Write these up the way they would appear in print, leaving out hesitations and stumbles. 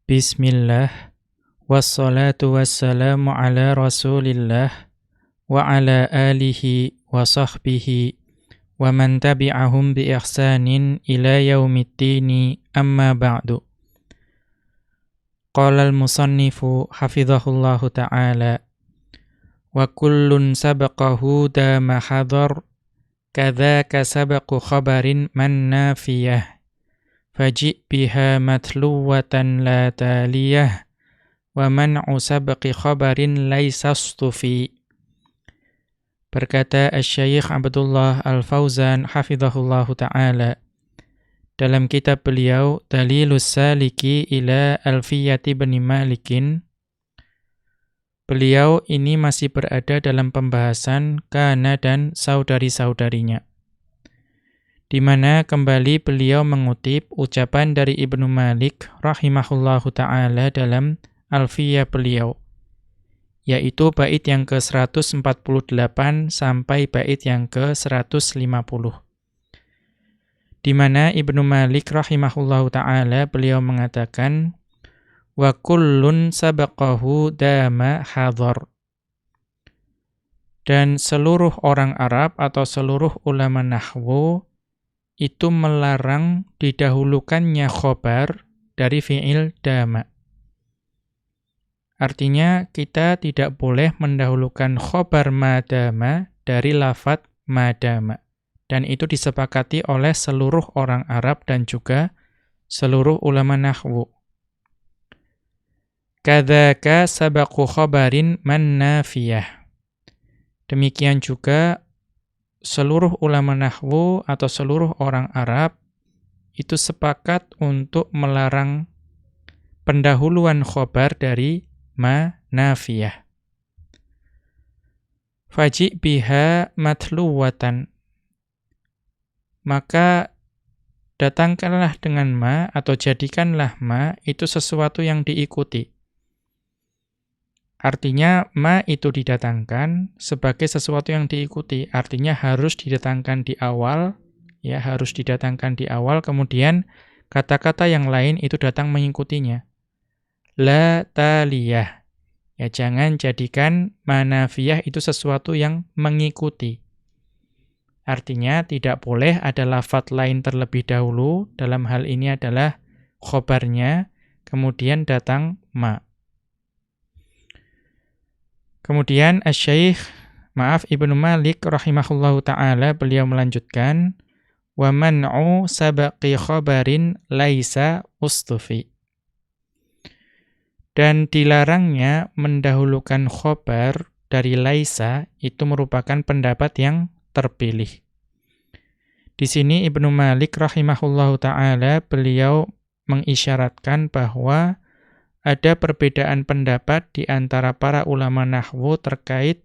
Bismillah, wassalatu wassalamu ala rasulillah, wa ala alihi wa sahbihi, wa man tabi'ahum bi ihsanin ila yaumiddini amma ba'du. Qala al-musannifu hafidhahullahu ta'ala, wa kullun sabaqahu dama hadar, kadzaka sabaqu khabarin man nafiyah. Faji' biha matluwatan la taliyah wa man'u sabqi khabarin laisa stufi. Berkata Asy-Syaikh Abdullah Al-Fauzan hafizahullahu ta'ala dalam kitab beliau Dalilus Saliki ila Alfiyati Bani Malikin, beliau ini masih berada dalam pembahasan kana dan saudari-saudarinya, di mana kembali beliau mengutip ucapan dari Ibnu Malik rahimahullahu ta'ala dalam Alfiyah beliau, yaitu bait yang ke-148 sampai bait yang ke-150. Di mana Ibnu Malik rahimahullahu ta'ala beliau mengatakan, wa kullun sabaqahu dama hadar. Dan seluruh orang Arab atau seluruh ulama nahwu itu melarang didahulukannya khobar dari fi'il dama. Artinya kita tidak boleh mendahulukan khobar madama dari lafadz madama. Dan itu disepakati oleh seluruh orang Arab dan juga seluruh ulama nahwu. Kadzaka sabaqu khabarin man nafiyah. Demikian juga seluruh ulama nahwu atau seluruh orang Arab itu sepakat untuk melarang pendahuluan khobar dari ma nafiyah. Faji' biha matluwatan. Maka datangkanlah dengan ma atau jadikanlah ma itu sesuatu yang diikuti. Artinya, ma itu didatangkan sebagai sesuatu yang diikuti. Artinya harus didatangkan di awal, ya harus didatangkan di awal, kemudian kata-kata yang lain itu datang mengikutinya. La taliyah. Ya, jangan jadikan manafiyah itu sesuatu yang mengikuti. Artinya, tidak boleh ada lafadz lain terlebih dahulu, dalam hal ini adalah khobarnya, kemudian datang ma. Kemudian Ibnu Malik rahimahullahu ta'ala beliau melanjutkan, wa man'u sabaqi khabarin laisa ustufi. Dan dilarangnya mendahulukan khobar dari laisa itu merupakan pendapat yang terpilih. Di sini Ibnu Malik rahimahullahu ta'ala beliau mengisyaratkan bahwa ada perbedaan pendapat di antara para ulama nahwu terkait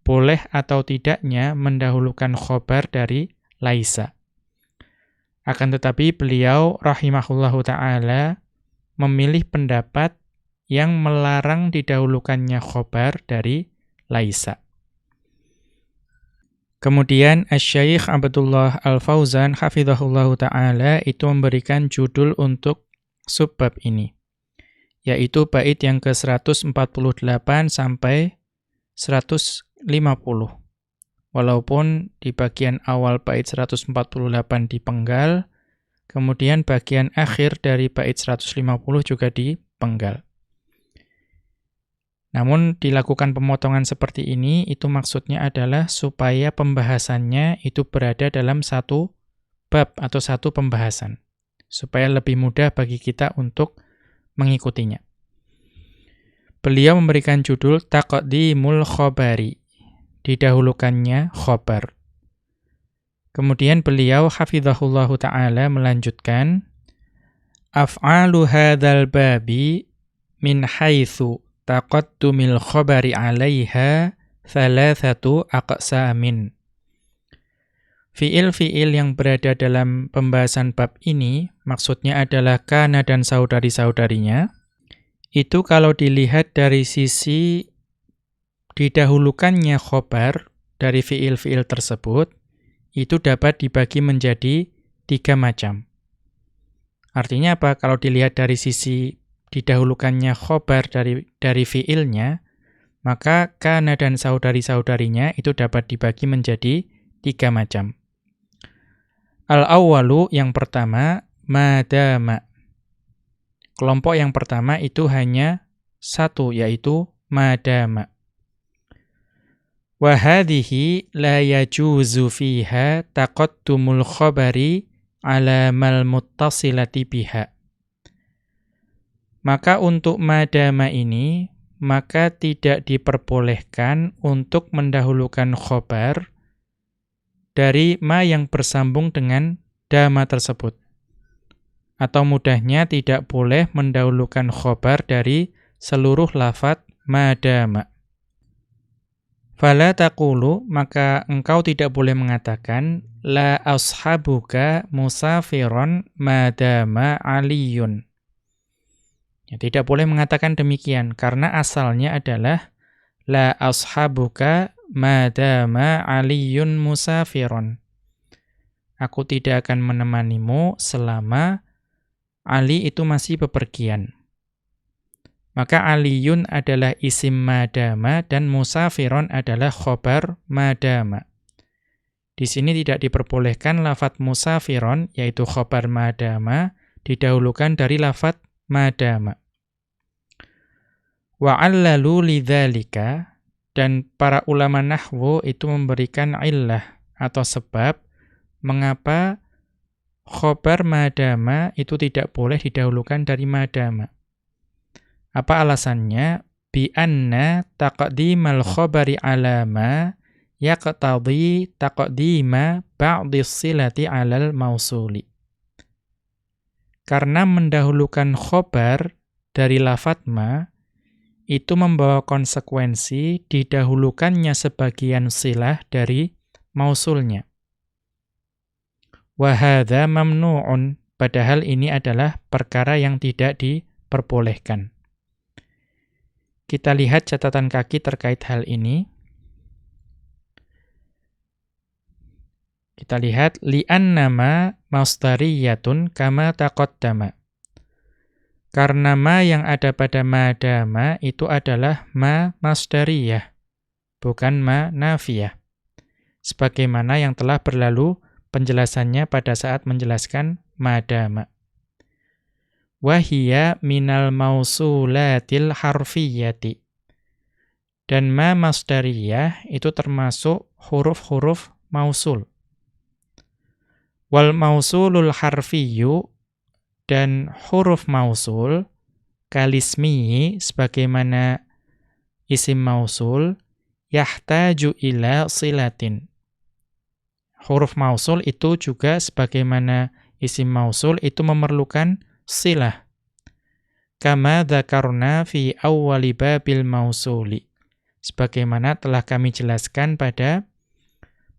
boleh atau tidaknya mendahulukan khobar dari laisa. Akan tetapi beliau rahimahullahu ta'ala memilih pendapat yang melarang didahulukannya khobar dari laisa. Kemudian Asy-Syaikh Abdullah Al-Fauzan hafizahullahu ta'ala itu memberikan judul untuk subbab ini, yaitu bait yang ke-148 sampai 150. Walaupun di bagian awal bait 148 dipenggal, kemudian bagian akhir dari bait 150 juga dipenggal. Namun dilakukan pemotongan seperti ini, itu maksudnya adalah supaya pembahasannya itu berada dalam satu bab atau satu pembahasan, supaya lebih mudah bagi kita untuk mengikutinya. Beliau memberikan judul Taqdimul Khabari, didahulukannya khobar. Kemudian beliau hafizahullahu ta'ala melanjutkan, af'alu hadzal babi min haitsu taqaddumil khabari 'alaiha thalathatu aqsamin. Fiil-fiil yang berada dalam pembahasan bab ini, maksudnya adalah kana dan saudari-saudarinya, itu kalau dilihat dari sisi didahulukannya khobar dari fiil-fiil tersebut, itu dapat dibagi menjadi 3 macam. Artinya apa? Kalau dilihat dari sisi didahulukannya khobar dari fiilnya, maka kana dan saudari-saudarinya itu dapat dibagi menjadi 3 macam. Al-awwalu, yang pertama, madama. Kelompok yang pertama itu hanya satu, yaitu madama. Wa hadhihi la yajuzu fiha taqaddumul khabari ala mal muttasilati biha. Maka untuk madama ini, maka tidak diperbolehkan untuk mendahulukan khobar dari ma yang bersambung dengan dama tersebut. Atau mudahnya tidak boleh mendahulukan khobar dari seluruh lafadz madama. Fala taqulu, maka engkau tidak boleh mengatakan la ashabuka musafiron madama aliyun. Ya, tidak boleh mengatakan demikian, karena asalnya adalah la ashabuka madama aliyun musafiron. Aku tidak akan menemanimu selama Ali itu masih bepergian. Maka aliyun adalah isim madama dan musafiron adalah khobar madama. Di sini tidak diperbolehkan lafadz musafiron, yaitu khobar madama, didahulukan dari lafadz madama. Wa'allalu lidzalika, dan para ulama nahwu itu memberikan illah atau sebab mengapa khobar madama itu tidak boleh didahulukan dari madama. Apa alasannya? Bi anna taqdimal khabari ala ma yaqtadhi taqdima ba'dis silati 'alal mausuli. Karena mendahulukan khobar dari lafadz ma itu membawa konsekuensi didahulukannya sebagian silah dari mausulnya. Wa hadza mamnu'un, padahal ini adalah perkara yang tidak diperbolehkan. Kita lihat catatan kaki terkait hal ini. Kita lihat li'annama masdariyatun kama taqaddama. Karena ma yang ada pada madama itu adalah ma masdariyah, bukan ma nafiyah. Sebagaimana yang telah berlalu penjelasannya pada saat menjelaskan madama. Wahia minal mausulatil harfiyyati. Dan ma masdariyah itu termasuk huruf-huruf mausul. Wal mausulul harfiyyu, dan huruf mausul kalismihi sebagaimana isim mausul yahtaju ila silatin. Huruf mausul itu juga sebagaimana isim mausul itu memerlukan silah. Kama dzakarna fi awwali babil mausuli. Sebagaimana telah kami jelaskan pada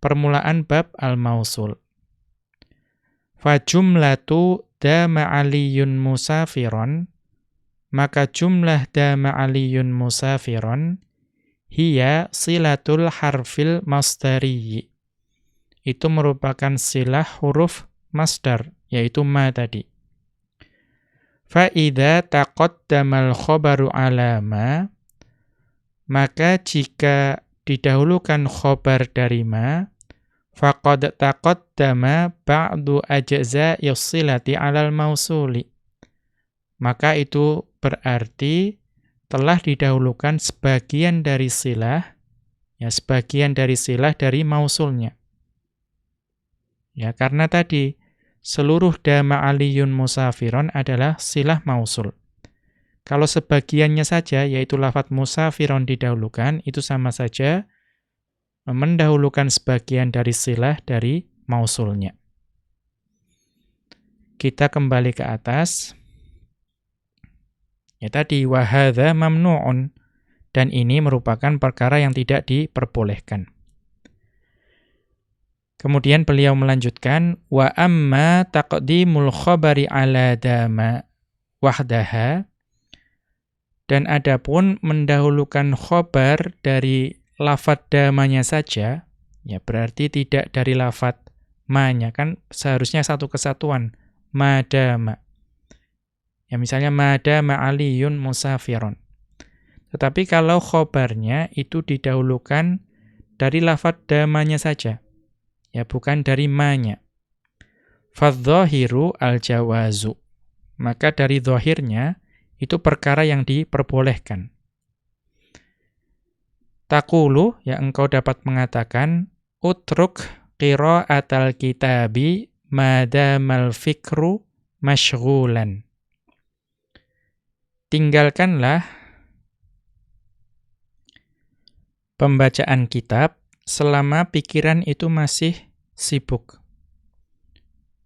permulaan bab al-mausul. Fa jumlatu dama aliyun musafiron, maka jumlah dama aliyun musafiron hiya silatul harfil masdariyyi. Itu merupakan silah huruf masdar, yaitu ma tadi. Fa idza taqaddamal khabaru ala ma, maka jika didahulukan khobar dari ma, faqad taqaddama ba'du ajza'is silati 'alal mausuli. Maka itu berarti telah didahulukan sebagian dari silah, ya sebagian dari silah dari mausulnya. Ya, karena tadi seluruh dama aliyun musafiron adalah silah mausul. Kalau sebagiannya saja, yaitu lafadz musafiron didahulukan, itu sama saja mendahulukan sebagian dari silah dari mausulnya. Kita kembali ke atas. Ya tadi, wa hadza mamnu'un, dan ini merupakan perkara yang tidak diperbolehkan. Kemudian beliau melanjutkan, wa amma taqdimul khabari ala dama wahdaha, dan adapun mendahulukan khobar dari lafadz damanya saja, ya berarti tidak dari lafadz ma-nya, kan seharusnya satu kesatuan, madama. Ya misalnya madama aliyun musafirun. Tetapi kalau khobarnya itu didahulukan dari lafadz damanya saja. Ya bukan dari ma-nya. Fadzahiru al-jawazu. Maka dari zahirnya itu perkara yang diperbolehkan. Taqulu, ya engkau dapat mengatakan, utruk qira'atal kitabi madamal fikru masyghulan. Tinggalkanlah pembacaan kitab selama pikiran itu masih sibuk.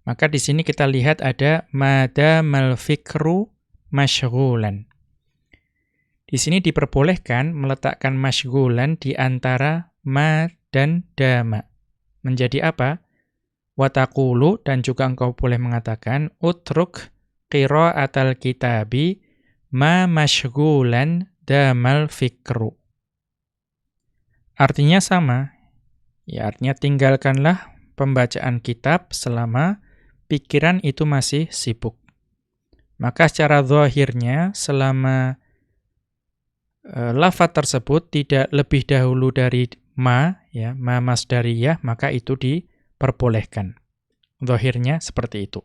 Maka di sini kita lihat ada madamal fikru masyghulan. Di sini diperbolehkan meletakkan masyghulan di antara ma dan dama. Menjadi apa? Wataqulu, dan juga engkau boleh mengatakan utruk qira'atal kitabi ma masyghulan damal fikru. Artinya sama. Ya, artinya tinggalkanlah pembacaan kitab selama pikiran itu masih sibuk. Maka secara zahirnya selama lafadz tersebut tidak lebih dahulu dari ma, ya, ma masdariyah, maka itu diperbolehkan. Zahirnya seperti itu.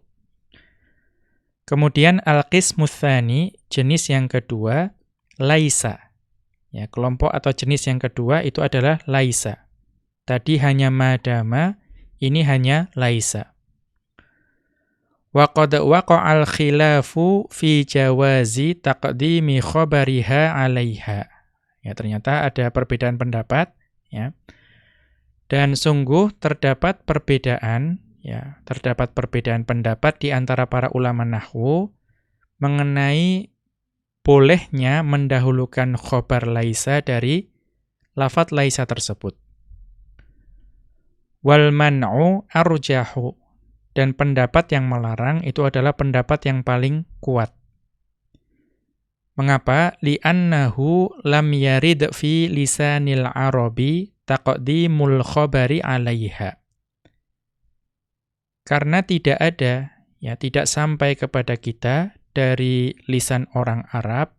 Kemudian al-qismu tsani, jenis yang kedua, laisa. Ya, kelompok atau jenis yang kedua itu adalah laisa. Tadi hanya madama, ini hanya laisa. Wa qad waqa'al khilafu fi jawazi taqdimi khabariha 'alaiha. Ya, ternyata ada perbedaan pendapat, ya. Dan sungguh terdapat perbedaan, ya, terdapat perbedaan pendapat di antara para ulama nahwu mengenai bolehnya mendahulukan khabar laisa dari lafadz laisa tersebut. Wal man'u arjahu. Dan pendapat yang melarang itu adalah pendapat yang paling kuat. Mengapa? Li'annahu lam yarid fi lisanil arabi taqdimul khabari 'alaiha. Karena tidak ada, ya, tidak sampai kepada kita dari lisan orang Arab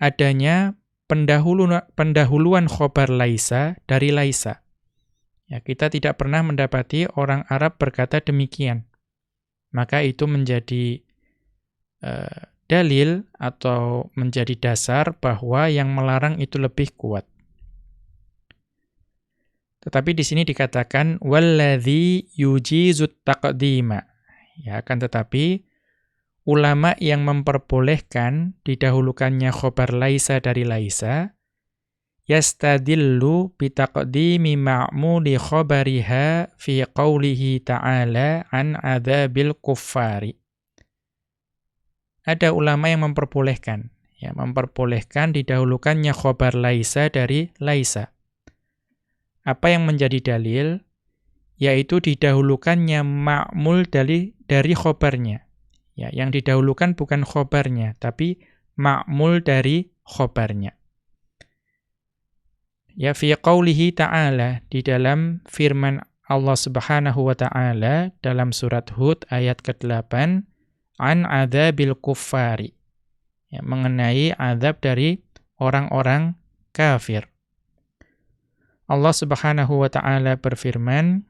adanya pendahuluan khabar laisa dari laisa. Ya, kita tidak pernah mendapati orang Arab berkata demikian. Maka itu menjadi dalil atau menjadi dasar bahwa yang melarang itu lebih kuat. Tetapi di sini dikatakan walladzi yujizut taqdima. Ya, akan tetapi ulama yang memperbolehkan didahulukannya khabar laisa dari laisa yastadillu bitaqdimi ma'muli khabariha fi qawlihi ta'ala an adzabil kuffari. Ada ulama yang memperbolehkan, ya, memperbolehkan didahulukannya khabar laisa dari laisa. Apa yang menjadi dalil? Yaitu didahulukannya ma'mul dari khabarnya. Ya, yang didahulukan bukan khabarnya, tapi ma'mul dari khabarnya. Ya, fi qawlihi ta'ala, di dalam firman Allah Subhanahu wa ta'ala dalam surat Hud ayat ke-8, an adzabil kuffari. Ya, mengenai azab dari orang-orang kafir. Allah Subhanahu wa ta'ala berfirman,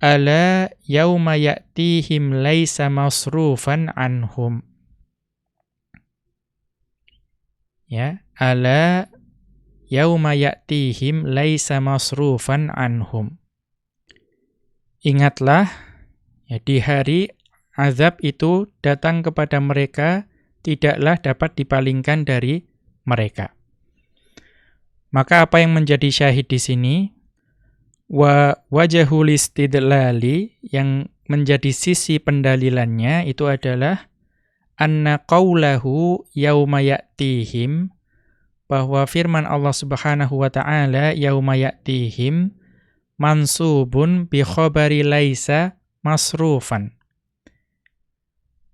ala yauma ya'tihim laisa masrufan anhum. Ya, ala yauma ya'tihim laisa masrufan anhum. Ingatlah, ya, di hari azab itu datang kepada mereka, tidaklah dapat dipalingkan dari mereka. Maka apa yang menjadi syahid di sini? Wa wajhul istidlali, yang menjadi sisi pendalilannya itu adalah anna qaulahu yauma ya'tihim, bahwa firman Allah Subhanahu wa ta'ala yauma ya'tihim mansubun bi khabari laisa masrufan.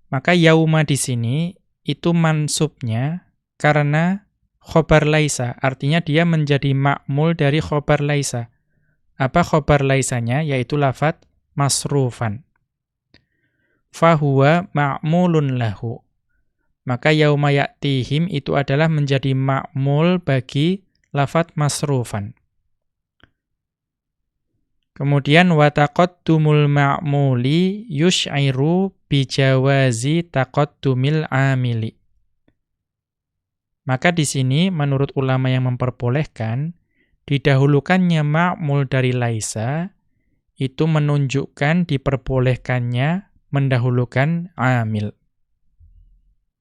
Maka yauma di sini itu mansubnya karena khabar laisa, artinya dia menjadi ma'mul dari khabar laisa. Apa khabar laisanya? Yaitu lafadz masrufan. fahuwa ma'mulun lahu. Maka yauma ya'tihim itu adalah menjadi ma'mul bagi lafadz masrufan. Kemudian wa taqaddumul ma'muli yush'iru bijawazi taqaddumil amili. Maka di sini menurut ulama yang memperbolehkan didahulukannya ma'mul dari laisa itu menunjukkan diperbolehkannya mendahulukan amil.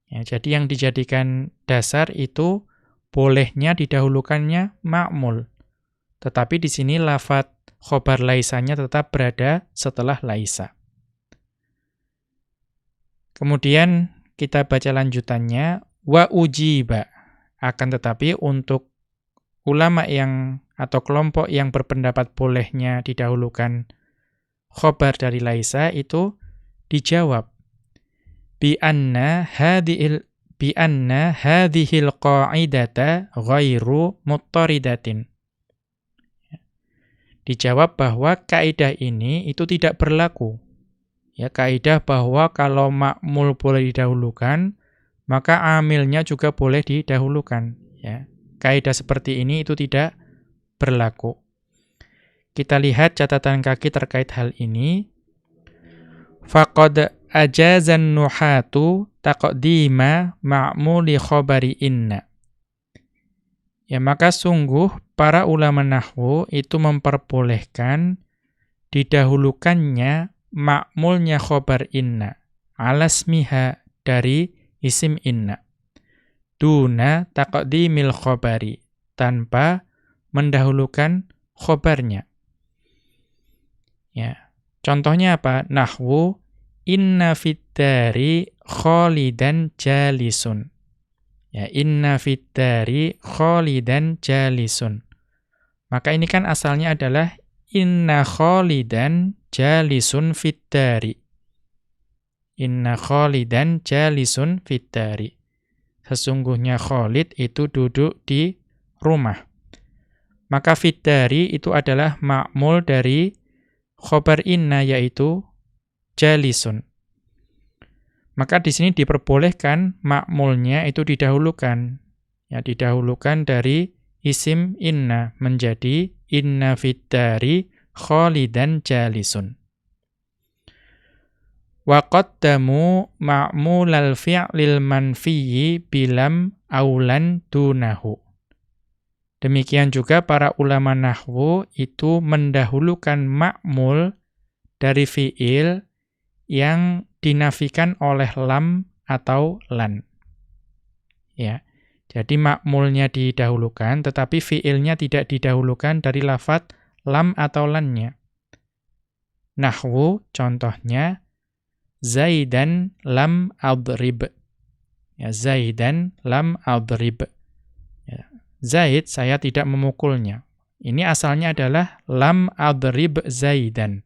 Ya, jadi yang dijadikan dasar itu bolehnya didahulukannya ma'mul. Tetapi di sini lafadz khobar laisanya tetap berada setelah laisa. Kemudian kita baca lanjutannya, wa ujiba. Akan tetapi untuk ulama yang atau kelompok yang berpendapat bolehnya didahulukan khobar dari laisa itu dijawab bi anna hadhil qa'idata ghairu muttaridatin. Dijawab bahwa kaidah ini itu tidak berlaku. Ya, kaidah bahwa kalau ma'mul boleh didahulukan, maka amilnya juga boleh didahulukan. Ya, kaidah seperti ini itu tidak berlaku. Kita lihat catatan kaki terkait hal ini. Faqad ajazan nuhatu taqdima ma'muli khabari inna. Ya, maka sungguh para ulama nahwu itu memperbolehkan didahulukannya ma'mulnya khobar inna alasmiha dari isim inna duna taqdimil khobari tanpa mendahulukan khobarnya. Ya, contohnya apa? Nahwu inna fiddari kholidan jalisun. Ya, inna fiddari kholidan jalisun. Maka ini kan asalnya adalah inna kholidan jalisun fiddari. Inna kholidan jalisun fiddari. Sesungguhnya Khalid itu duduk di rumah. Maka fiddari itu adalah ma'mul dari khobar inna yaitu jalisun. Maka di sini diperbolehkan ma'mulnya itu didahulukan. Ya, didahulukan dari isim inna menjadi inna fiddari kholidan jalisun. Wa qaddamu ma'mulal fi'lil manfiyyi bilam aulan dunahu. Demikian juga para ulama nahwu itu mendahulukan ma'mul dari fi'il yang dinafikan oleh lam atau lan. Ya. Jadi ma'mulnya didahulukan tetapi fi'ilnya tidak didahulukan dari lafadz lam atau lannya. Nahwu contohnya Zaidan lam adrib. Ya, Zaidan lam adrib. Ya, Zaid saya tidak memukulnya. Ini asalnya adalah lam adrib Zaidan.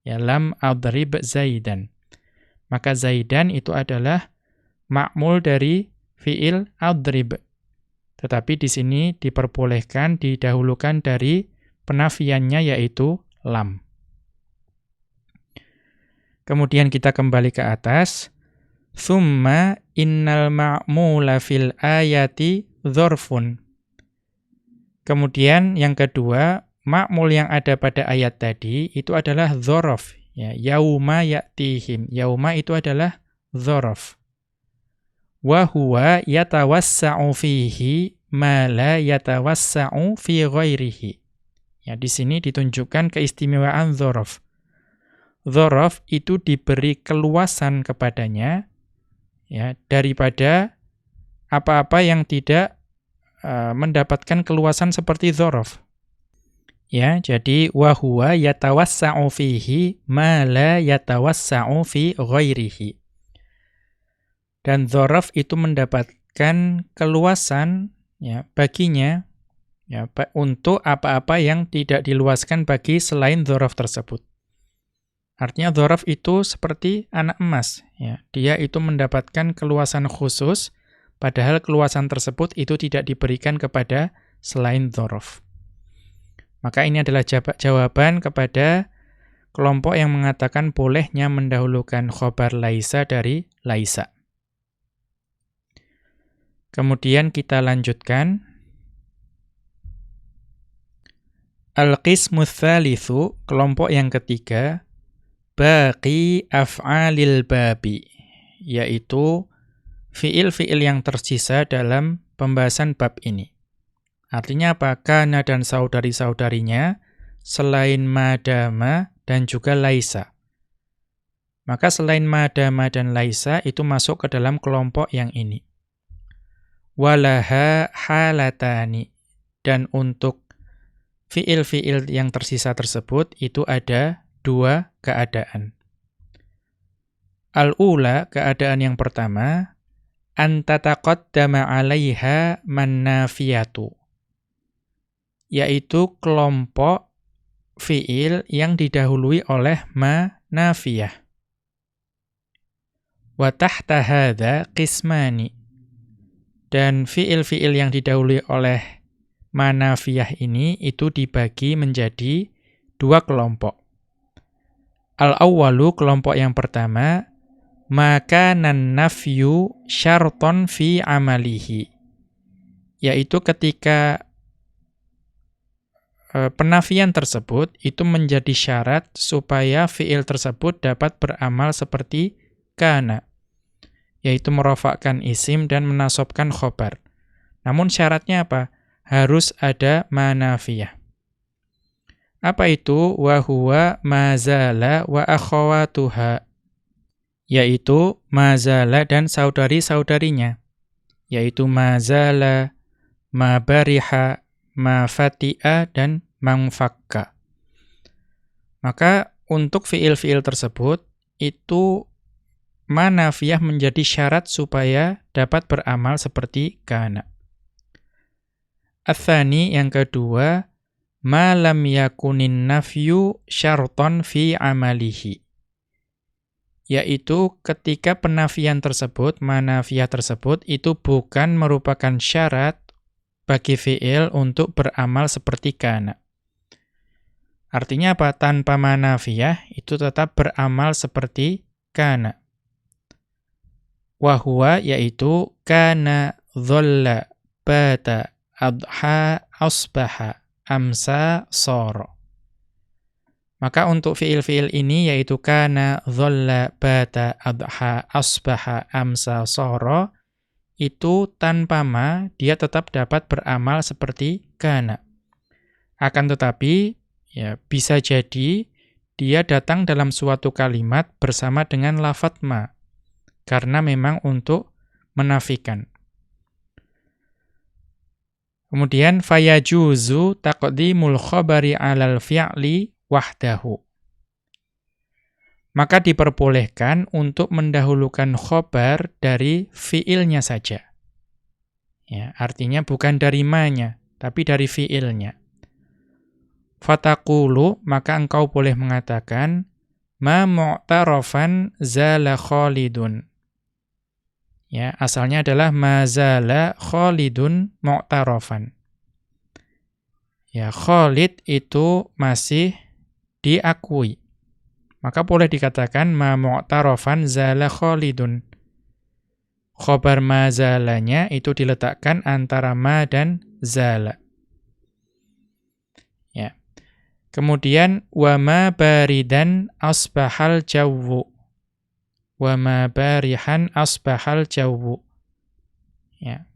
Ya, lam adrib Zaidan. Maka Zaidan itu adalah ma'mul dari fi'il adrib. Tetapi di sini diperbolehkan didahulukan dari penafiannya yaitu lam. Kemudian kita kembali ke atas. Tsumma innal ma'mula fil ayati dzarfun. Kemudian yang kedua, ma'mul yang ada pada ayat tadi itu adalah dzaraf. Ya, yauma ya'tihim. Yauma itu adalah dzaraf. Wa huwa yatawassa'u fihi ma la yatawassa'u fi ghairihi. Ya, di sini ditunjukkan keistimewaan dzaraf. Dzaraf itu diberi keluasan kepadanya ya daripada apa-apa yang tidak mendapatkan keluasan seperti dzaraf. Ya, jadi wa huwa yatawassa'u fihi ma la yatawassa'u fi ghairihi. Dan dzaraf itu mendapatkan keluasan ya baginya ya untuk apa-apa yang tidak diluaskan bagi selain dzaraf tersebut. Artinya dzaraf itu seperti anak emas ya. Dia itu mendapatkan keluasan khusus padahal keluasan tersebut itu tidak diberikan kepada selain dzaraf. Maka ini adalah jawaban kepada kelompok yang mengatakan bolehnya mendahulukan khobar laisa dari laisa. Kemudian kita lanjutkan. Al-qismu tsalitsu, kelompok yang ketiga, baqi af'alil babi, yaitu fiil-fiil yang tersisa dalam pembahasan bab ini. Artinya apa? Kana dan saudari-saudarinya, selain madama dan juga laisa. Maka selain madama dan laisa itu masuk ke dalam kelompok yang ini. Walaha halatani, dan untuk fiil-fiil yang tersisa tersebut itu ada dua keadaan. Al-ula, keadaan yang pertama, an tataqaddama 'alaiha man-nafiyatu, yaitu kelompok fiil yang didahului oleh ma-nafiyah. Wa tahta hadza qismani, dan fiil-fiil yang didahului oleh manafiyah ini itu dibagi menjadi dua kelompok. Al-awwalu, kelompok yang pertama, maka nafyu syarton fi amalihi, yaitu ketika penafian tersebut itu menjadi syarat supaya fiil tersebut dapat beramal seperti kana, yaitu merofakkan isim dan menasobkan khobar. Namun syaratnya apa? Harus ada manafiyah. Apa itu? Wa huwa mazala wa akhawatuha, yaitu mazala dan saudari-saudarinya, yaitu mazala, mabariha, mafati'a, dan mangfakka. Maka untuk fiil-fiil tersebut itu manafiyah menjadi syarat supaya dapat beramal seperti kana. Ats-tsani, yang kedua, ma lam yakunin nafyu syarton fi amalihi, yaitu ketika penafian tersebut, manafiyah tersebut, itu bukan merupakan syarat bagi fi'il untuk beramal seperti kana. Artinya apa? Tanpa manafiyah itu tetap beramal seperti kana. Wahuwa, yaitu kana, dhalla, bata, adha, asbaha, amsa, soro. Maka untuk fiil-fiil ini yaitu kana, dhalla, bata, adha, asbaha, amsa, soro, itu tanpa ma dia tetap dapat beramal seperti kana. Akan tetapi ya bisa jadi dia datang dalam suatu kalimat bersama dengan lafadz ma, karena memang untuk menafikan. Kemudian fayajuzu taqdimul khabari 'alal fi'li wahdahu. Maka diperbolehkan untuk mendahulukan khobar dari fiilnya saja. Ya, artinya bukan dari ma-nya, tapi dari fiilnya. Fataqulu, maka engkau boleh mengatakan ma mu'tarafan zala Khalidun. Ya, asalnya adalah mazala Khalidun mu'tarafan. Ya, Khalid itu masih diakui. Maka boleh dikatakan ma mu'tarafan zala Khalidun. Khobar mazalanya itu diletakkan antara ma dan zala. Ya. Kemudian wa ma baridan asbahal jawwu. Wa ma barihan asbahal jawwu. Ya.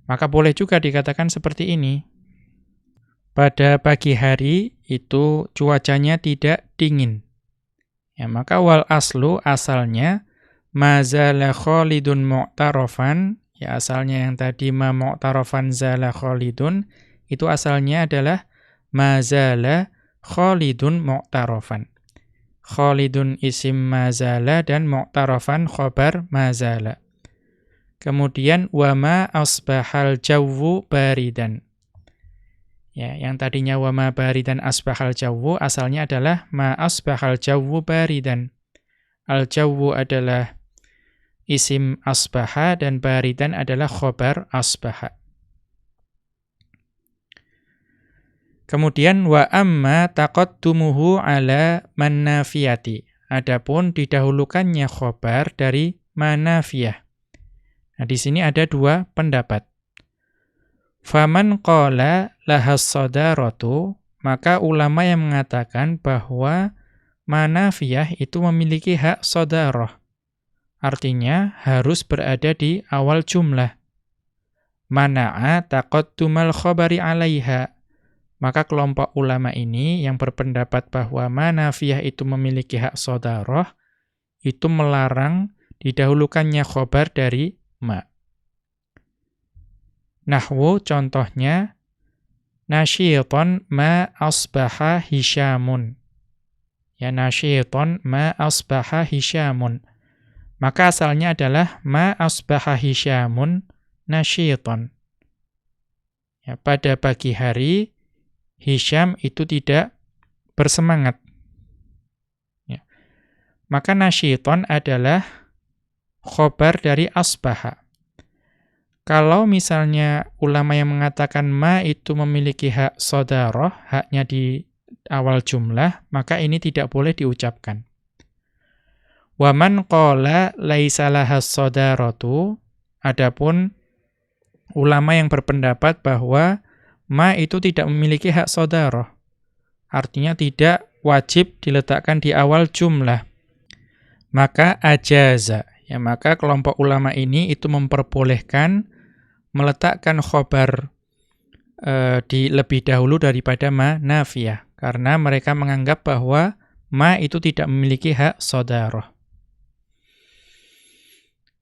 Maka boleh juga dikatakan seperti ini. Pada pagi hari itu cuacanya tidak dingin. Ya, maka wal aslu, asalnya mazala Khalidun mu'tarafan, ya asalnya yang tadi ma mu'tarafan zala Khalidun, itu asalnya adalah mazala Khalidun mu'tarafan. Khalidun isim mazala dan mu'tarafan khobar mazala. Kemudian wa ma asbahal jawwu baridan. Ya, yang tadinya wa ma baridan asbahal jawwu asalnya adalah ma asbahal jawwu baridan. Al jawwu adalah isim asbaha dan baridan adalah khobar asbaha. Kemudian wa amma taqaddumuhu ala manafiyati. Adapun didahulukannya khobar dari manafiyah. Nah, di sini ada dua pendapat. Faman qala lahas sadaratu, maka ulama yang mengatakan bahwa manafiyah itu memiliki hak sadarah. Artinya harus berada di awal jumlah. Mana'a taqaddumal khabari 'alaiha. Maka kelompok ulama ini yang berpendapat bahwa manafiyah itu memiliki hak sadarah, itu melarang didahulukannya khobar dari ma. Nahwu contohnya, nasyiton ma asbaha Hisyamun. Ya, nasyiton ma asbaha Hisyamun. Maka asalnya adalah ma asbaha Hisyamun nasyiton. Ya, pada pagi hari Hisyam itu tidak bersemangat. Ya. Maka nasyiton adalah khobar dari asbaha. Kalau misalnya ulama yang mengatakan ma itu memiliki hak sadarah, haknya di awal jumlah, maka ini tidak boleh diucapkan. Wa man qala laisa lahas sadaratu, adapun ulama yang berpendapat bahwa ma itu tidak memiliki hak sadarah. Artinya tidak wajib diletakkan di awal jumlah. Maka ajaza. Ya, maka kelompok ulama ini itu memperbolehkan meletakkan khobar di lebih dahulu daripada ma nafiyah. Karena mereka menganggap bahwa ma itu tidak memiliki hak sadarah.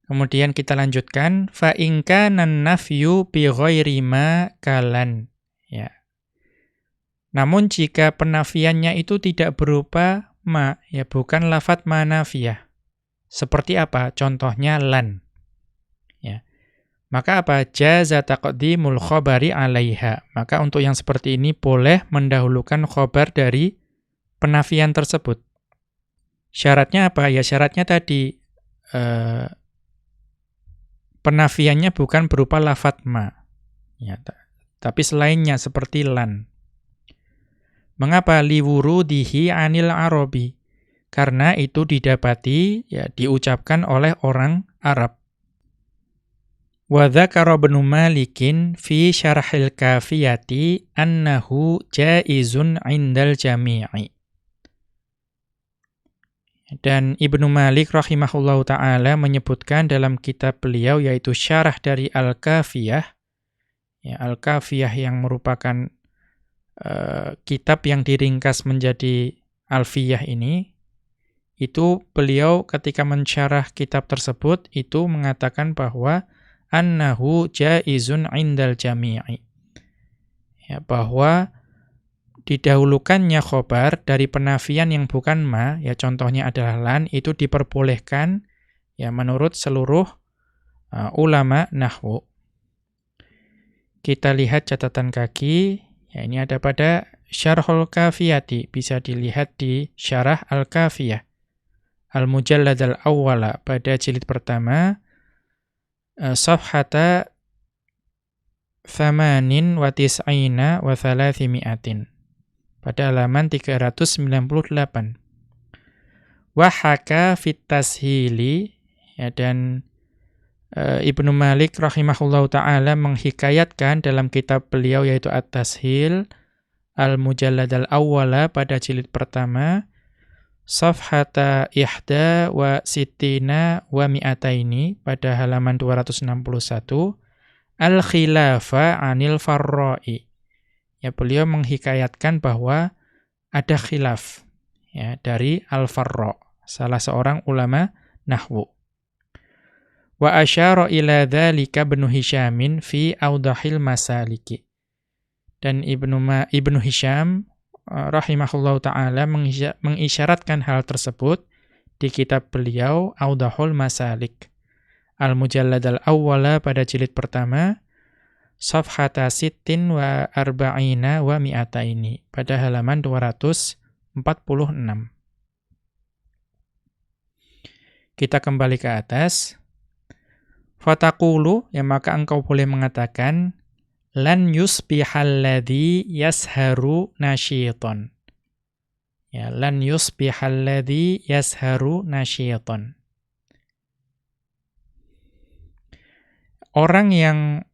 Kemudian kita lanjutkan. Fa in kana an-nafyu bi ghairi ma kalan. Ya. Namun jika penafiannya itu tidak berupa ma, ya bukan lafadz manafiyah. Seperti apa? Contohnya lan. Ya. Maka apa? Jaza taqdimul khabari 'alaiha. Maka untuk yang seperti ini boleh mendahulukan khobar dari penafian tersebut. Syaratnya apa? Ya syaratnya tadi penafiannya bukan berupa lafadz ma. Ya, tapi selainnya seperti lan. Mengapa liwurudihi 'anil arabi? Karena itu didapati, ya diucapkan oleh orang Arab. Wa dzakara Ibnu Malikin fi syarhil kafiyati annahu jaizun 'indal jami'i. Dan Ibnu Malik rahimahullahu taala menyebutkan dalam kitab beliau yaitu syarah dari Al-Kafiyah. Ya, Al-Kafiyah yang merupakan kitab yang diringkas menjadi Alfiyah ini, itu beliau ketika mensyarah kitab tersebut itu mengatakan bahwa annahu jaizun 'indal jami'i. Ya, bahwa didahulukannya khobar dari penafian yang bukan ma, ya contohnya adalah lan, itu diperbolehkan ya menurut seluruh ulama nahwu. Kita lihat catatan kaki. Ya, ini ada pada Syarhul Kafiyati, bisa dilihat di Syarah Al-Kafiyah. Al-Mujallad al-Awwala pada jilid pertama, safhata 98 wa 300. Pada halaman 398. Wa haka fit tashili, ya, dan Ibnu Malik rahimahullahu ta'ala menghikayatkan dalam kitab beliau yaitu At-Tashil Al-Mujallad al-Awwala pada jilid pertama safhata ihda wa sittina wa mi'ataini pada halaman 261 al-khilafa 'anil farra'i. Ya, beliau menghikayatkan bahwa ada khilaf ya dari al-Farra, salah seorang ulama nahwu. Wa asyara ila dzalika Ibnu Hisyamin fi Awdahil Masaliki. Dan Ibnu Hisyam rahimahullahu taala mengisyaratkan hal tersebut di kitab beliau Awdahul Masalik. Al-Mujallad al-Awwala pada jilid pertama safhata sittin wa arba'ina wa mi'ataini pada halaman 246. Kita kembali ke atas. Fataqulu, ya maka engkau boleh mengatakan lan yusbihalladzi yasharu nasyiton. Ya, lan yusbihalladzi yasharu nasyiton. Orang yang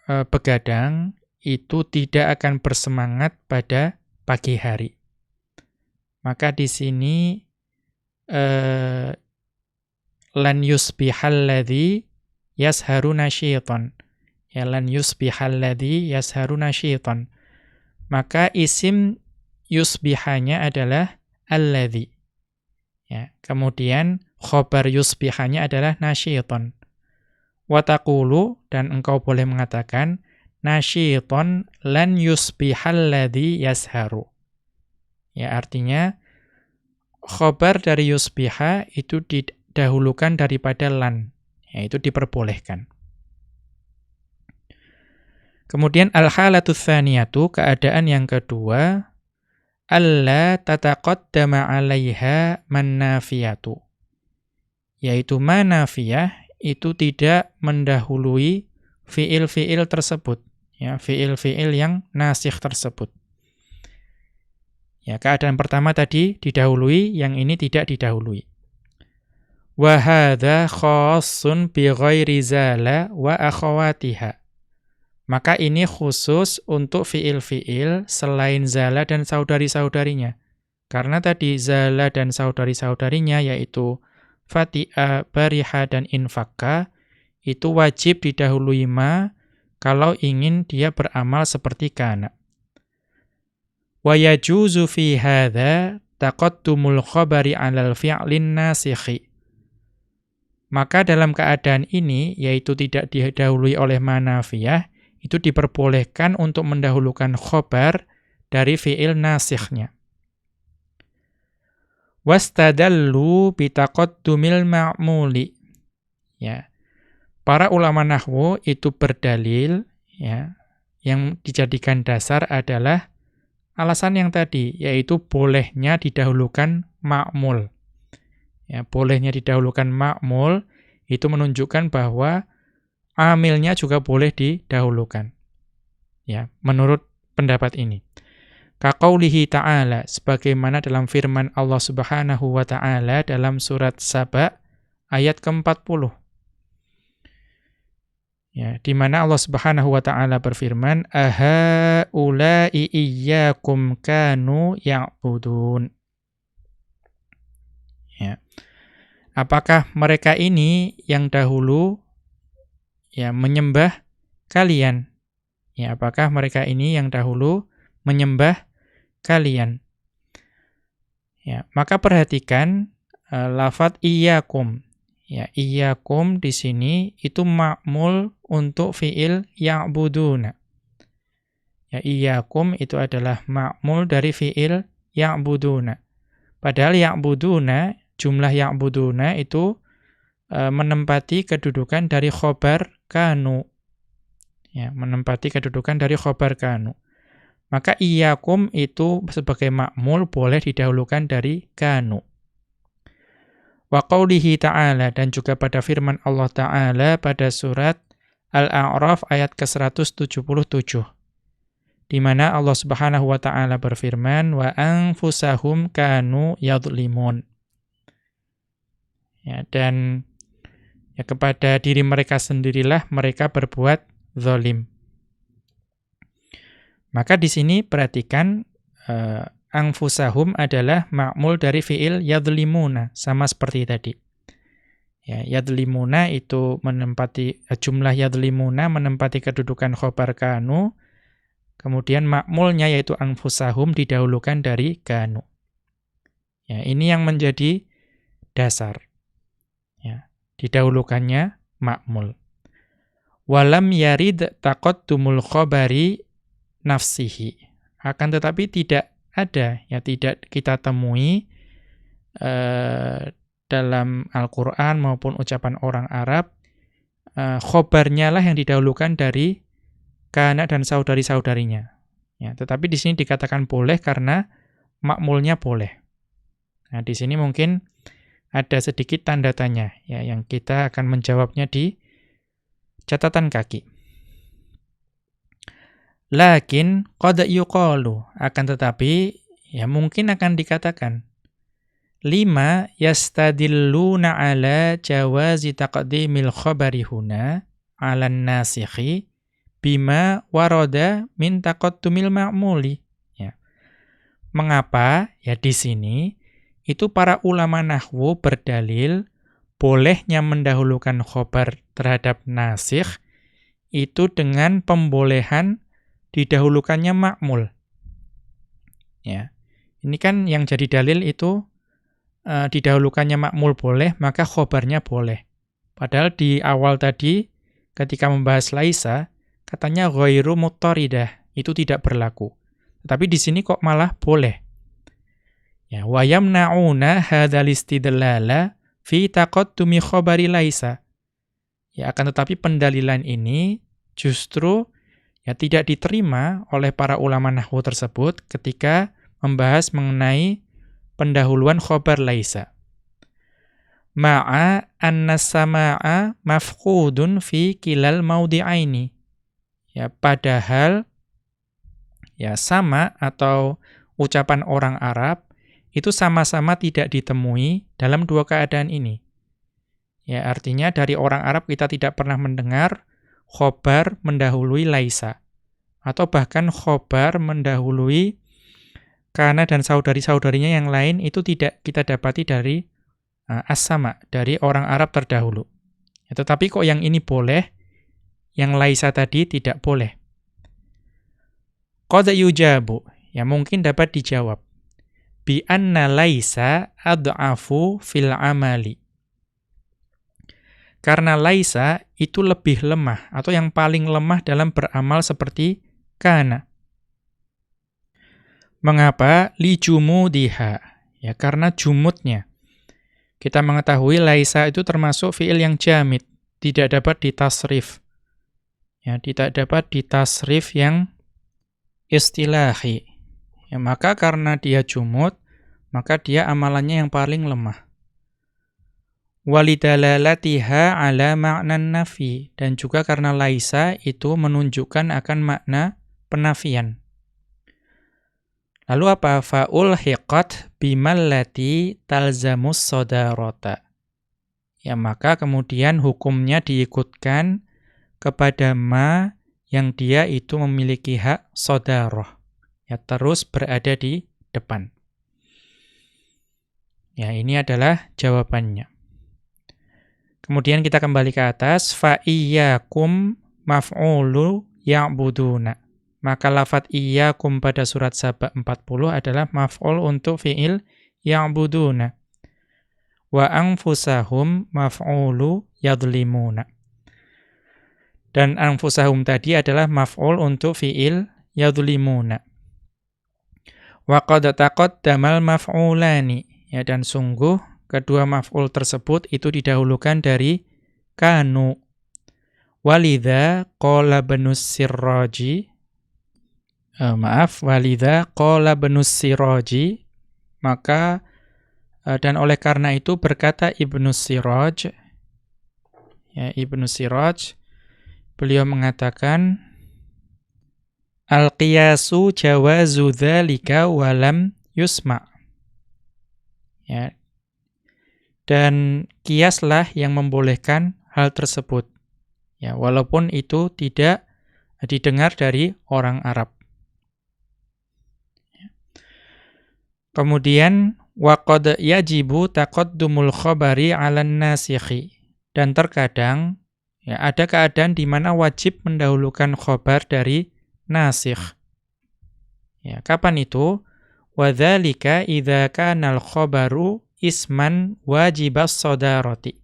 begadang itu tidak akan bersemangat pada pagi hari. Maka di sini lan yusbihalladzi yasharu nasyiton. Ya, lan yusbihalladzi yasharu nasyiton. Maka isim yusbihanya adalah alladzi. Ya, kemudian khobar yusbihanya adalah nasyiton. Wa taqulu, dan engkau boleh mengatakan nasyiton lan yusbihalladzi yasharu. Ya, artinya khobar dari yusbiha itu didahulukan daripada lan, yaitu diperbolehkan. Kemudian al-halatu tsaniyatu, keadaan yang kedua, alla tataqaddama 'alaiha man-nafiyatu. Yaitu man-nafiyah itu tidak mendahului fiil-fiil tersebut, ya, fiil-fiil yang nasikh tersebut. Ya, keadaan pertama tadi didahului, yang ini tidak didahului. Wa hadza khassun bi ghairi zala wa akhawatiha. Maka ini khusus untuk fiil-fiil selain zala dan saudari-saudarinya. Karena tadi zala dan saudari-saudarinya yaitu fati'a, bariha, dan infakka, itu wajib didahului ma kalau ingin dia beramal seperti kana. Wa yajuzu fi hadza taqaddumul khabari 'alal fi'lin nasikhi. Maka dalam keadaan ini, yaitu tidak didahului oleh manafiyah, itu diperbolehkan untuk mendahulukan khobar dari fi'il nasikhnya. Wastadallu bitaqaddumil ma'muli. Ya. Para ulama nahwu itu berdalil, ya, yang dijadikan dasar adalah alasan yang tadi, yaitu bolehnya didahulukan ma'mul. Ya, bolehnya didahulukan ma'mul itu menunjukkan bahwa amilnya juga boleh didahulukan. Ya, menurut pendapat ini. Kaqaulihi ta'ala, sebagaimana dalam firman Allah Subhanahu wa ta'ala dalam surat Saba ayat ke-40. Ya, di mana Allah Subhanahu wa ta'ala berfirman, aha ula'i iyyakum kanu ya'budun. Ya. Apakah mereka ini yang dahulu ya menyembah kalian? Ya, apakah mereka ini yang dahulu menyembah kalian? Ya, maka perhatikan lafadz iyyakum. Ya, iyyakum di sini itu ma'mul untuk fiil ya'buduna. Ya, iyyakum itu adalah ma'mul dari fiil ya'buduna. Padahal ya'buduna, jumlah ya'buduna itu menempati kedudukan dari khobar kanu. Ya, menempati kedudukan dari khobar kanu. Maka iyyakum itu sebagai ma'mul boleh didahulukan dari kanu. Wa qaulihi ta'ala, dan juga pada firman Allah Ta'ala pada surat Al-A'raf ayat ke-177. Di mana Allah Subhanahu wa ta'ala berfirman, wa anfusahum kanu yadhlimun. Ya, dan ya, kepada diri mereka sendirilah mereka berbuat zalim. Maka di sini perhatikan anfusahum adalah ma'mul dari fiil yadhlimuna, sama seperti tadi. Ya, yadhlimuna itu menempati jumlah yadhlimuna menempati kedudukan khobar kanu, kemudian ma'mulnya yaitu anfusahum didahulukan dari kanu. Ya, ini yang menjadi dasar. Ya, didahulukannya ma'mul. Walam yarid taqaddumul khabari nafsihi. Akan tetapi tidak ada, ya tidak kita temui dalam Al-Quran maupun ucapan orang Arab, khobarnya lah yang didahulukan dari kana dan saudari-saudarinya. Ya, tetapi di sini dikatakan boleh karena ma'mulnya boleh. Nah, di sini mungkin ada sedikit tanda tanya, ya, yang kita akan menjawabnya di catatan kaki. Lakin qad yuqalu, akan tetapi ya mungkin akan dikatakan lima yastadilluna ala jawazi taqdimil khabari huna 'alan nasikhi bima warada min taqaddumil ma'muli. Ya. Mengapa? Ya di sini itu para ulama nahwu berdalil bolehnya mendahulukan khobar terhadap nasikh itu dengan pembolehan didahulukannya ma'mul. Ya. Ini kan yang jadi dalil itu didahulukannya ma'mul boleh, maka khobarnya boleh. Padahal di awal tadi ketika membahas laisa katanya ghairu muttaridah, itu tidak berlaku. Tetapi di sini kok malah boleh. Ya, wa yamna'una hadzal istidlala fi taqaddumi khabari laisa. Ya, akan tetapi pendalilan ini justru ya tidak diterima oleh para ulama nahwu tersebut ketika membahas mengenai pendahuluan khabar laisa. Ma'a anna sama'a mafqudun fi kilal maudi'aini. Ya, padahal ya sama atau ucapan orang Arab itu sama-sama tidak ditemui dalam dua keadaan ini. Ya, artinya dari orang Arab kita tidak pernah mendengar khobar mendahului laisa. Atau bahkan khobar mendahului kana dan saudari-saudarinya yang lain itu tidak kita dapati dari as-sama, dari orang Arab terdahulu. Ya, tetapi kok yang ini boleh, yang laisa tadi tidak boleh. Qad yujabu, ya mungkin dapat dijawab. Bi anna laisa ad'afu fil amali. Karena laisa itu lebih lemah, atau yang paling lemah dalam beramal seperti kana. Mengapa? Li jumudiha. Ya, karena jumudnya. Kita mengetahui laisa itu termasuk fi'il yang jamid, tidak dapat ditasrif. Ya, tidak dapat ditasrif yang istilahi. Ya, maka karena dia jumud, maka dia amalannya yang paling lemah. Walidalalatiha ala ma'nan nafi, dan juga karena laisa itu menunjukkan akan makna penafian. Lalu apa? Fa'ulhiqat bimallati talzamus sodarota. Ya, maka kemudian hukumnya diikutkan kepada ma yang dia itu memiliki hak sodaroh. Ya, terus berada di depan. Ya, ini adalah jawabannya. Kemudian kita kembali ke atas. Fa'iyyakum maf'ulu ya'buduna. Maka lafadz iyyakum pada surat Saba 40 adalah maf'ul untuk fi'il ya'buduna. Wa anfusahum maf'ulu yadlimuna. Dan anfusahum tadi adalah maf'ul untuk fi'il yadlimuna. Wa qad taqaddamal maf'ulani. Ya, dan sungguh kedua maf'ul tersebut itu didahulukan dari kanu. Walidha qala Ibnus Sirraji. Walidha qala Ibnus Sirraji. Maka dan oleh karena itu berkata Ibnus Sirraj. Ya, Ibnus Sirraj beliau mengatakan al-qiyasu jawazu dzalika wa lam yusma'. Ya. Dan kiaslah yang membolehkan hal tersebut. Ya, walaupun itu tidak didengar dari orang Arab. Ya. Kemudian wa qad yajibu taqaddumul khabari 'alan nasikhi. Dan terkadang ya ada keadaan di mana wajib mendahulukan khabar dari nasikh. Ya, kapan itu? Wa dzalika idza kana al-khabaru isman wajibas sodaroti.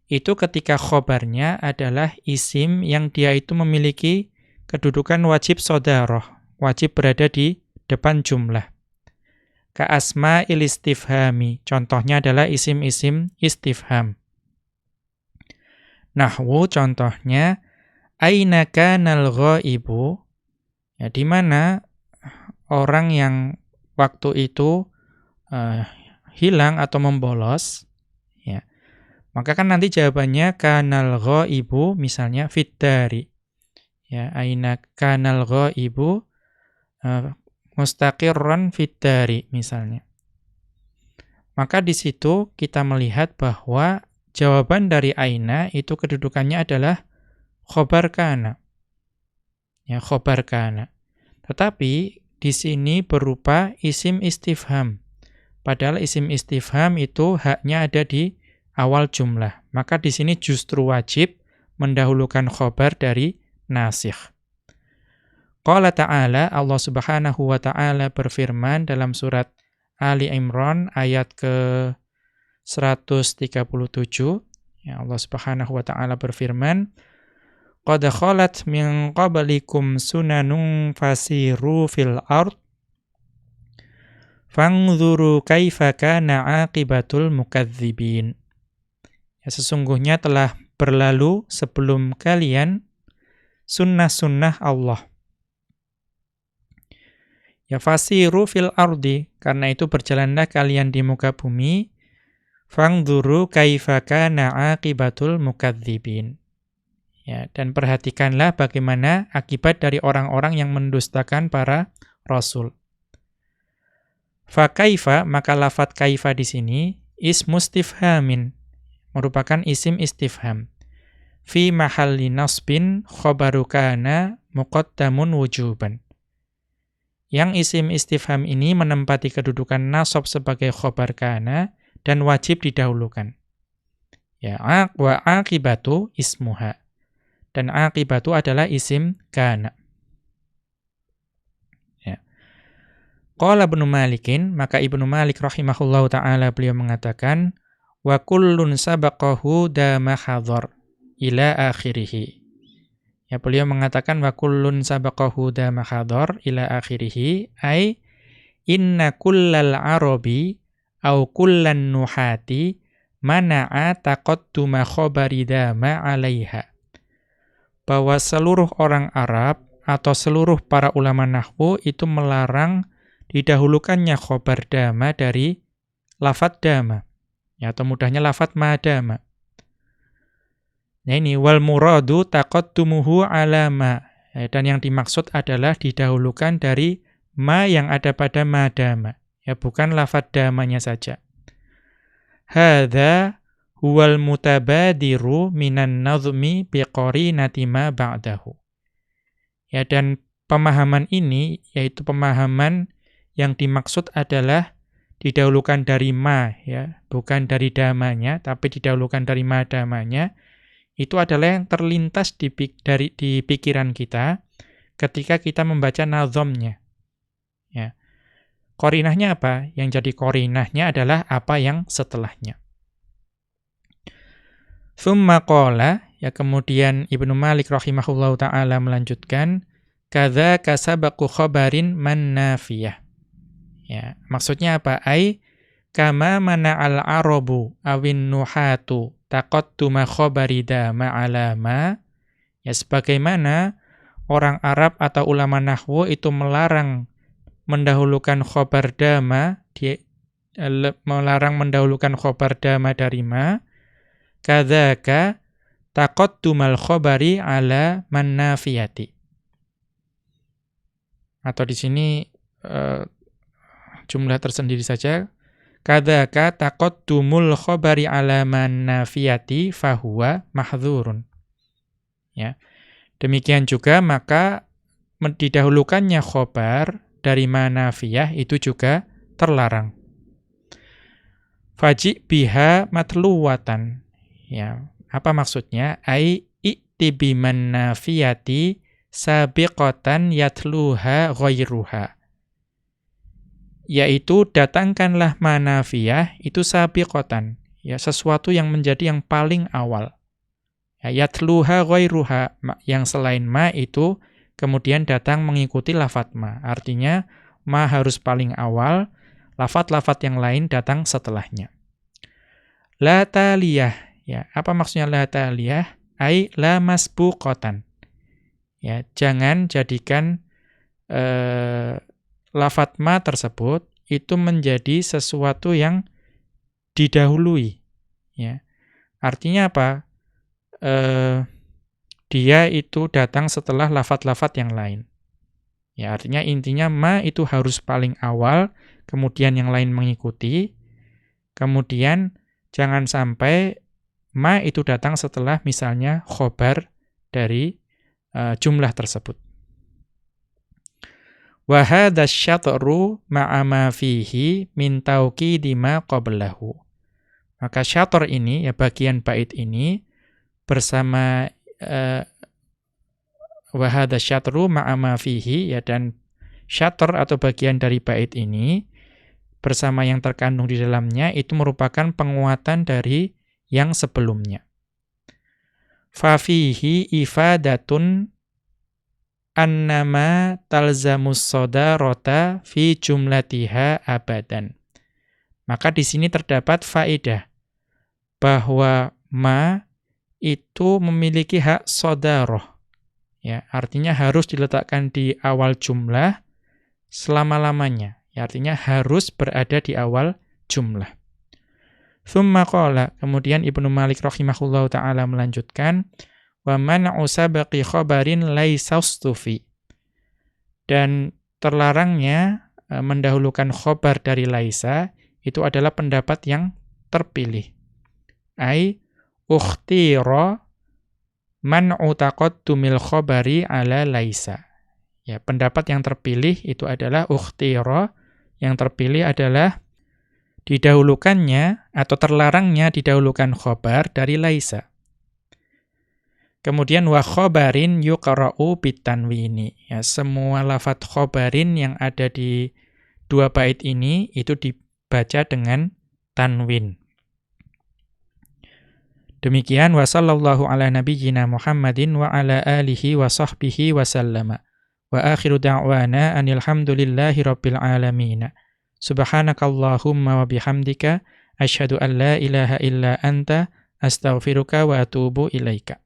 Itu ketika khobarnya adalah isim yang dia itu memiliki kedudukan wajib sodaroh, wajib berada di depan jumlah. Ka asma'il istifhami, contohnya adalah isim-isim istifham. Nahwu contohnya, aina kanal ghaibu, ya di mana orang yang waktu itu hilang atau membolos, ya. Maka kan nanti jawabannya kanal ghaibu misalnya fiddari. Ya, aina kanal ghaibu mustaqirran fid dari misalnya. Maka di situ kita melihat bahwa jawaban dari aina itu kedudukannya adalah khobar kana. Ya, khobar kana. Tetapi di sini berupa isim istifham. Padahal isim istifham itu haknya ada di awal jumlah. Maka di sini justru wajib mendahulukan khobar dari nasikh. Qala ta'ala, Allah Subhanahu wa ta'ala berfirman dalam surat Ali Imran ayat ke-137. Ya, Allah Subhanahu wa ta'ala berfirman, qad khalat min qablikum sunanun fasiru fil ard fanzuru kaifa kana aqibatul mukadzibin. Ya, sesungguhnya telah berlalu sebelum kalian sunnah-sunnah Allah. Ya, fasiru fil ardi, karena itu berjalanlah kalian di muka bumi, fanzuru kaifa kana aqibatul mukadzibin. Ya, dan perhatikanlah bagaimana akibat dari orang-orang yang mendustakan para rasul. Fa kaifa, maka lafadz kaifa di sini ismu istifhamin, merupakan isim istifham. Fi mahalli nasbin khabaru kana muqaddamun wujuban. Yang isim istifham ini menempati kedudukan nasab sebagai khabar kana dan wajib didahulukan. Ya, wa aqibatu ismuha. Dan aqibatu adalah isim kana. Ya. Qala Ibnu Malikin, maka Ibnu Malik rahimahullahu ta'ala beliau mengatakan, wa kullun sabaqahu dama hadhar ila akhirih. Ya, beliau mengatakan wa kullun sabaqahu dama hadhar ila akhirih, ay inna kullal arabi au kullan nuhati mana'a taqadduma khabari dama 'alaiha. Bahwa seluruh orang Arab atau seluruh para ulama nahwu itu melarang didahulukannya khabar dama dari lafadz dama. Ya, atau mudahnya lafadz madama. Nah ini wal muradu taqaddumuhu ala ma. Dan yang dimaksud adalah didahulukan dari ma yang ada pada madama. Ya, bukan lafadz damanya saja. Hadza huwal mutabadiru minan nazmi biqarinati ma ba'dahu. Ya, dan pemahaman ini yaitu pemahaman yang dimaksud adalah didahulukan dari ma, ya, bukan dari damanya, tapi didahulukan dari ma damanya. Itu adalah yang terlintas di pikiran kita ketika kita membaca nazomnya. Ya. Qarinahnya apa? Yang jadi qarinahnya adalah apa yang setelahnya. Tsumma qala, ya, kemudian Ibnu Malik rahimahullahu ta'ala melanjutkan, kadzaka sabaqu khabarin man nafiyah. Ya, maksudnya apa? Ai kama mana'al arabu awin nuhatu taqadduma khabari dama ala ma. Ya, sebagaimana orang Arab atau ulama nahwu itu melarang mendahulukan khabar dama, melarang mendahulukan khabar dama dari ma, kadzaka taqaddumal khabari ala man nafiyati. Atau di sini jumlah tersendiri saja. Kadzaka taqaddumul khabari ala man nafiyati fahuwa mahdzurun. Ya. Demikian juga maka didahulukannya khabar dari manafiyah itu juga terlarang. Faji biha matluwatan. Ya, apa maksudnya? Ai i'ti biman nafiyati sabiqatan yatluha ghairuha. Yaitu datangkanlah manafiyah itu sabiqatan, ya, sesuatu yang menjadi yang paling awal. Ya, yatluha ghairuha, yang selain ma itu kemudian datang mengikuti lafadz ma. Artinya ma harus paling awal, lafadz-lafadz yang lain datang setelahnya. La taliyah, ya, apa maksudnya la taliyah? Ai la masbuqatan. Ya, jangan jadikan lafadz ma tersebut itu menjadi sesuatu yang didahului. Ya. Artinya apa? dia itu datang setelah lafat-lafat yang lain. Ya, artinya intinya ma itu harus paling awal, kemudian yang lain mengikuti. Kemudian jangan sampai ma itu datang setelah misalnya khobar dari jumlah tersebut. Wa hadza syatru ma'a ma fihi min tauqidi ma qablahu. Maka syator ini, ya bagian bait ini, bersama wa hadza syatru ma'a ma fihi, ya, dan syator atau bagian dari bait ini bersama yang terkandung di dalamnya itu merupakan penguatan dari yang sebelumnya. Fa fihi ifadatun annama talzamus sadarata fi jumlatiha abadan. Maka di sini terdapat faedah bahwa ma itu memiliki hak sodaroh. Ya, artinya harus diletakkan di awal jumlah selama-lamanya. Ya, artinya harus berada di awal jumlah. Tsumma qala, kemudian Ibnu Malik rahimahullahu taala melanjutkan, wa man'u sabaqi khabarin laisa ustufi. Dan terlarangnya mendahulukan khobar dari laisa itu adalah pendapat yang terpilih. Ai ukhtira man'u taqaddumil khabari ala laisa. Ya, pendapat yang terpilih itu adalah ukhtira, yang terpilih adalah didahulukannya atau terlarangnya didahulukan khobar dari laisa. Kemudian wa khobarin yuqra'u bitanwini. Ya, semua lafadz khobarin yang ada di dua bait ini itu dibaca dengan tanwin. Demikian wa sallallahu ala nabiyyina Muhammadin wa ala alihi wa sahbihi wa sallama. Wa akhiru da'wana anil hamdulillahi rabbil alamin. Subhanakallahumma wa bihamdika asyhadu an la ilaha illa anta astaghfiruka wa atubu ilaika.